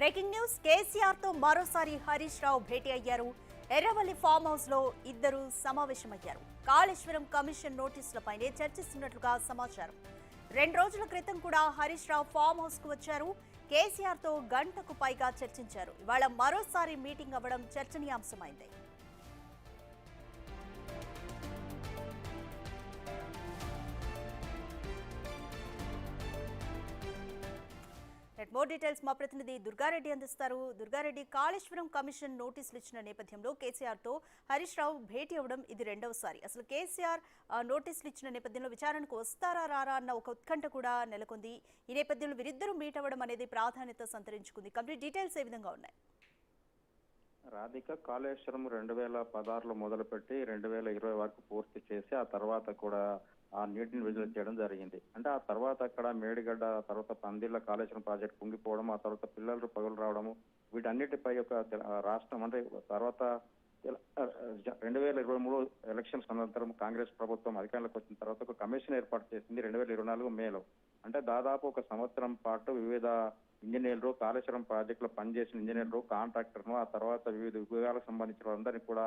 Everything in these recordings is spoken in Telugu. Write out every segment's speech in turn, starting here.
బ్రేకింగ్ న్యూస్ కేసీఆర్ తో మరోసారి హరీష్ రావు భేటీ అయ్యారు. ఎర్రవల్లి ఫామ్ హౌస్ లో ఇద్దరు సమావేశమయ్యారు. కాళేశ్వరం కమిషన్ నోటీసులపైనే చర్చిస్తున్నట్లుగా సమాచారం. 2 రోజుల క్రితం కూడా హరీష్ రావు ఫామ్ హౌస్ కు వచ్చారు. కేసీఆర్ తో గంటకు పైగా చర్చించారు. ఇవాళ మరోసారి మీటింగ్ అవ్వడం చర్చనీయాంశమైంది. మోర్ డీటెయిల్స్ మా ప్రతినిధి దుర్గారెడ్డి అందిస్తారు. దుర్గారెడ్డి, కాళేశ్వరం కమిషన్ నోటీసులు ఇచ్చిన నేపథ్యంలో కేసీఆర్ తో హరీష్ రావు భేటీ అవ్వడం ఇది రెండవసారి. అసలు కేసీఆర్ నోటీసులు ఇచ్చిన నేపథ్యంలో విచారణకు వస్తారా రారా అన్న ఒక ఉత్కంఠ కూడా నెలకొంది. ఈ నేపథ్యంలో వీరిద్దరూ మీట్ అవ్వడం అనేది ప్రాధాన్యత సంతరించుకుంది. కంప్లీట్ డీటెయిల్స్ ఏ విధంగా ఉన్నాయి? రాధిక, కాళేశ్వరం 2016లో మొదలుపెట్టి 2020 వరకు పూర్తి చేసి ఆ తర్వాత కూడా ఆ నీటిని విడుదల చేయడం జరిగింది. అంటే ఆ తర్వాత అక్కడ మేడిగడ్డ, తర్వాత పందిళ్ళ కాళేశ్వరం ప్రాజెక్ట్ కుంగిపోవడం, ఆ తర్వాత పిల్లలు పగులు రావడము, వీటన్నిటిపై ఒక రాష్ట్రం అంటే తర్వాత 2023 ఎలక్షన్స్ అనంతరం కాంగ్రెస్ ప్రభుత్వం అధికారంలోకి వచ్చిన తర్వాత ఒక కమిషన్ ఏర్పాటు చేసింది 2024 మేలో. అంటే దాదాపు ఒక సంవత్సరం పాటు వివిధ ఇంజనీర్లు, కాళేశ్వరం ప్రాజెక్టులో పనిచేసిన ఇంజనీర్లు, కాంట్రాక్టర్ను, ఆ తర్వాత వివిధ విభాగాలకు సంబంధించిన వాళ్ళందరినీ కూడా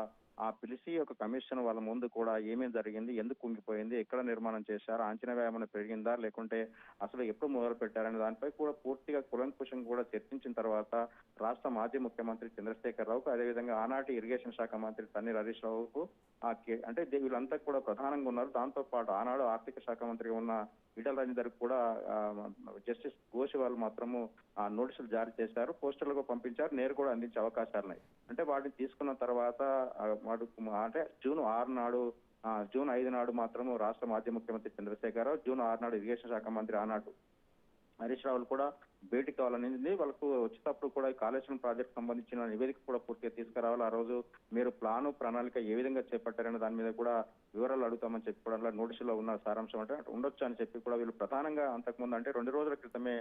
పిలిచి ఒక కమిషన్ వాళ్ళ ముందు కూడా ఏమేమి జరిగింది, ఎందుకు కుంగిపోయింది, ఎక్కడ నిర్మాణం చేశారు, అంచనా వ్యయం పెరిగిందా, లేకుంటే అసలు ఎప్పుడు మొదలు పెట్టారనే దానిపై కూడా పూర్తిగా కులంకుశంగా కూడా చర్చించిన తర్వాత రాష్ట్ర మాజీ ముఖ్యమంత్రి చంద్రశేఖర్ రావుకు, అదేవిధంగా ఆనాటి ఇరిగేషన్ శాఖ మంత్రి తన్నీర్ హరీష్ రావుకు అంటే వీళ్ళంతా కూడా ప్రధానంగా ఉన్నారు. దాంతో పాటు ఆనాడు ఆర్థిక శాఖ మంత్రిగా ఉన్న ఈటల రాజేందర్ కూడా జస్టిస్ ఘోష్ వాళ్ళు మాత్రము నోటీసులు జారీ చేశారు, పోస్టర్లకు పంపించారు, నేరు కూడా అందించే అవకాశాలున్నాయి. అంటే వాటిని తీసుకున్న తర్వాత వాడు అంటే జూన్ 5 నాడు మాత్రము రాష్ట్ర మాజీ ముఖ్యమంత్రి చంద్రశేఖర్ రావు, జూన్ 6 నాడు ఇరిగేషన్ శాఖ మంత్రి ఆనాడు హరీష్ రావులు కూడా భేటీ కావాలనేది. వాళ్ళకు వచ్చేటప్పుడు కూడా కాళేశ్వరం ప్రాజెక్టు సంబంధించిన నివేదిక కూడా పూర్తిగా తీసుకురావాలి. ఆ రోజు మీరు ప్రణాళిక ఏ విధంగా చేపట్టారనే దాని మీద కూడా వివరాలు అడుగుతామని చెప్పి కూడా నోటీసులో ఉన్న సారాంశం అంటే ఉండొచ్చు అని చెప్పి కూడా వీళ్ళు ప్రధానంగా అంతకుముందు అంటే 2 రోజుల క్రితమే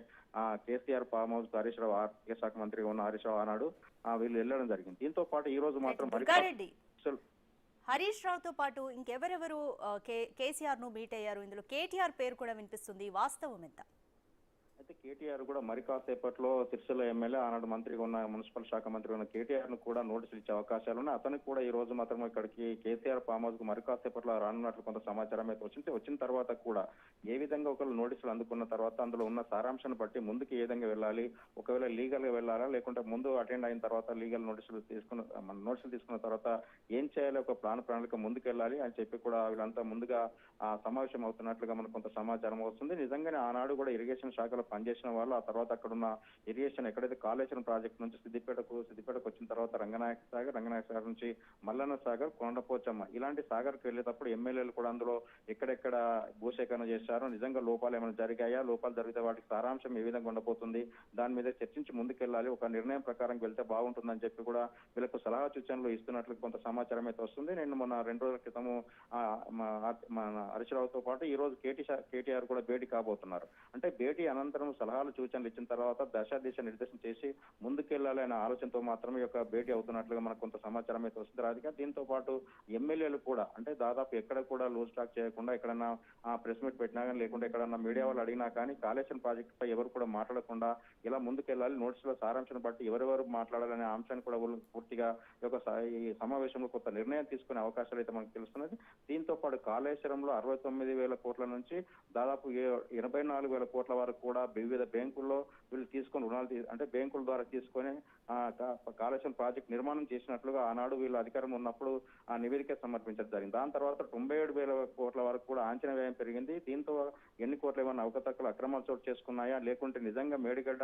కేసీఆర్ ఫామ్ హౌస్ హరీష్ రావు, ఆర్థిక శాఖ మంత్రిగా ఉన్న హరీష్ రావు ఆనాడు వీళ్ళు వెళ్ళడం జరిగింది. దీంతో పాటు ఈ రోజు మాత్రం హరీష్ రావుతో పాటు ఇంకెవరెవరు కేసీఆర్ ను మీట్ అయ్యారు? ఇందులో కేటీఆర్ పేరు కూడా వినిపిస్తుంది, వాస్తవం ఎంత? అయితే కేటీఆర్ కూడా మరి కాసేపట్లో సిరిసిల్ల ఎమ్మెల్యే, ఆనాడు మంత్రిగా ఉన్న మున్సిపల్ శాఖ మంత్రిగా ఉన్న కేటీఆర్ ను కూడా నోటీసులు ఇచ్చే అవకాశాలు ఉన్నాయి. అతనికి కూడా ఈ రోజు మాత్రం ఇక్కడికి కేసీఆర్ ఫామ్ హౌస్ కు మరి కాసేపట్లో రానున్నట్లు కొంత సమాచారం అయితే వచ్చిన తర్వాత కూడా ఏ విధంగా ఒకళ్ళు నోటీసులు అందుకున్న తర్వాత అందులో ఉన్న సారాంశాన్ని బట్టి ముందుకు ఏ విధంగా వెళ్ళాలి, ఒకవేళ లీగల్ గా వెళ్ళాలా లేకుంటే ముందు అటెండ్ అయిన తర్వాత లీగల్ నోటీసులు తీసుకున్న తర్వాత ఏం చేయాలి, ఒక ప్రణాళిక ముందుకు వెళ్ళాలి అని చెప్పి కూడా వీళ్ళంతా ముందుగా సమావేశం అవుతున్నట్లుగా మనకు కొంత సమాచారం వస్తుంది. నిజంగానే ఆనాడు కూడా ఇరిగేషన్ శాఖలో పనిచేసిన వాళ్ళు, ఆ తర్వాత అక్కడ ఉన్న ఇరిగేషన్ ఎక్కడైతే కాళేశ్వరం ప్రాజెక్ట్ నుంచి సిద్దిపేటకు వచ్చిన తర్వాత రంగనాయక సాగర్ నుంచి మల్లన్న సాగర్, కొండపోచమ్మ ఇలాంటి సాగర్ కు వెళ్ళేటప్పుడు ఎమ్మెల్యేలు కూడా అందులో ఎక్కడెక్కడ భూసేకరణ చేశారు, నిజంగా లోపాలు ఏమైనా జరిగాయా, లోపాలు జరిగితే వాటికి సారాంశం ఏ విధంగా ఉండబోతుంది, దాని మీద చర్చించి ముందుకెళ్ళాలి, ఒక నిర్ణయం ప్రకారం వెళ్తే బాగుంటుందని చెప్పి కూడా వీళ్ళకు సలహా సూచనలు ఇస్తున్నట్లు కొంత సమాచారం అయితే వస్తుంది. నేను మొన్న 2 రోజుల క్రితము హరీష్ రావుతో పాటు ఈ రోజు కేటీఆర్ కూడా భేటీ కాబోతున్నారు. అంటే భేటీ అనంతరం సలహాలు సూచనలు ఇచ్చిన తర్వాత దిశ నిర్దేశం చేసి ముందుకెళ్లాలి అనే ఆలోచనతో మాత్రమే ఈ యొక్క భేటీ అవుతున్నట్లుగా మనకు కొంత సమాచారం అయితే వస్తుంది రాధిక. దీంతో పాటు ఎమ్మెల్యేలు కూడా అంటే దాదాపు ఎక్కడ కూడా లూజ్ టాక్ చేయకుండా, ఎక్కడన్నా ప్రెస్ మీట్ పెట్టినా కానీ లేకుంటే ఎక్కడన్నా మీడియా వాళ్ళు అడిగినా కానీ కాళేశ్వరం ప్రాజెక్టు పై ఎవరు కూడా మాట్లాడకుండా ఇలా ముందుకెళ్లాలి, నోటీసుల సారాంశాన్ని బట్టి ఎవరెవరు మాట్లాడాలనే అంశాన్ని కూడా వాళ్ళు పూర్తిగా ఈ సమావేశంలో కొంత నిర్ణయం తీసుకునే అవకాశాలు అయితే మనకు తెలుస్తున్నది. దీంతో పాటు కాళేశ్వరంలో 69,000 కోట్ల నుంచి దాదాపు 84,000 కోట్ల వరకు కూడా వివిధ బ్యాంకుల్లో వీళ్ళు తీసుకొని రుణాలు అంటే బ్యాంకుల ద్వారా తీసుకొని కాళేశ్వరం ప్రాజెక్ట్ నిర్మాణం చేసినట్లుగా ఆనాడు వీళ్ళు అధికారం ఉన్నప్పుడు ఆ నివేదిక సమర్పించడం జరిగింది. దాని తర్వాత 97,000 కోట్ల వరకు కూడా అంచనా వ్యయం పెరిగింది. దీంతో ఎన్ని కోట్లు ఏమన్నా అవకతవకలు అక్రమాలు చోటు చేసుకున్నాయా, లేకుంటే నిజంగా మేడిగడ్డ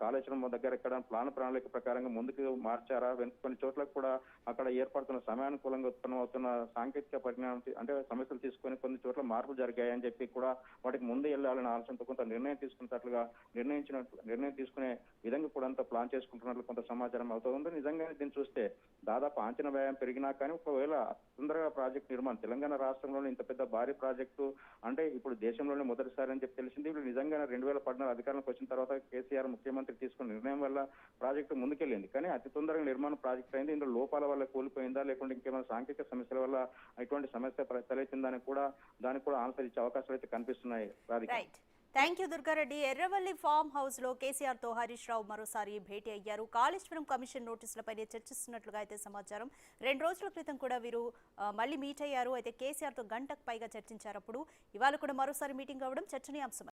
కాళేశ్వరం దగ్గర ఎక్కడ ప్రణాళిక ప్రకారంగా ముందుకు మార్చారా, కొన్ని చోట్ల కూడా అక్కడ ఏర్పడుతున్న సమయానుకూలంగా ఉత్పన్నమవుతున్న సాంకేతిక పరిజ్ఞానం అంటే సమస్యలు తీసుకొని కొన్ని చోట్ల మార్పులు జరిగాయని చెప్పి కూడా వాటికి ముందు వెళ్ళాలని ఆలోచనతో కొంత నిర్ణయం తీసుకున్నట్లుగా నిర్ణయం తీసుకునే విధంగా కూడా అంతా ప్లాన్ చేసుకుంటున్నట్లు కొంత సమాచారం అవుతుంది. నిజంగానే దీన్ని చూస్తే దాదాపు అంచనా వ్యయం పెరిగినా కానీ ఒకవేళ తొందరగా ప్రాజెక్టు నిర్మాణం తెలంగాణ రాష్ట్రంలోనే ఇంత పెద్ద భారీ ప్రాజెక్టు అంటే ఇప్పుడు దేశంలోనే మొదటిసారి అని చెప్పి తెలిసింది. వీళ్ళు నిజంగానే 2014 అధికారంలోకి వచ్చిన తర్వాత కేసీఆర్ ముఖ్యమంత్రి తీసుకున్న నిర్ణయం వల్ల ప్రాజెక్టు ముందుకెళ్ళింది. కానీ అతి తొందరగా నిర్మాణ ప్రాజెక్టు అయింది. ఇందులో లోపాల వల్ల కూలిపోయిందా లేకుంటే ఇంకేమైనా సాంకేతిక సమస్యల వల్ల ఇటువంటి సమస్య తలెత్తిందని కూడా దానికి కూడా ఆన్సర్ ఇచ్చే అవకాశాలు అయితే కనిపిస్తున్నాయి. Thank you Durga Reddy. Erravalli farm house లో కేసీఆర్ తో హరీష్ రావు మరోసారి భేటీ అయ్యారు. కాళేశ్వరం కమిషన్ నోటీసులపైనే చర్చిస్తున్నట్లుగా అయితే సమాచారం. 2 రోజుల క్రితం కూడా వీరు మళ్ళీ మీట్ అయ్యారు. అయితే కేసీఆర్ తో గంటకు పైగా చర్చించారు. అప్పుడు ఇవాళ కూడా మరోసారి మీటింగ్ అవ్వడం చర్చనీయాంశం.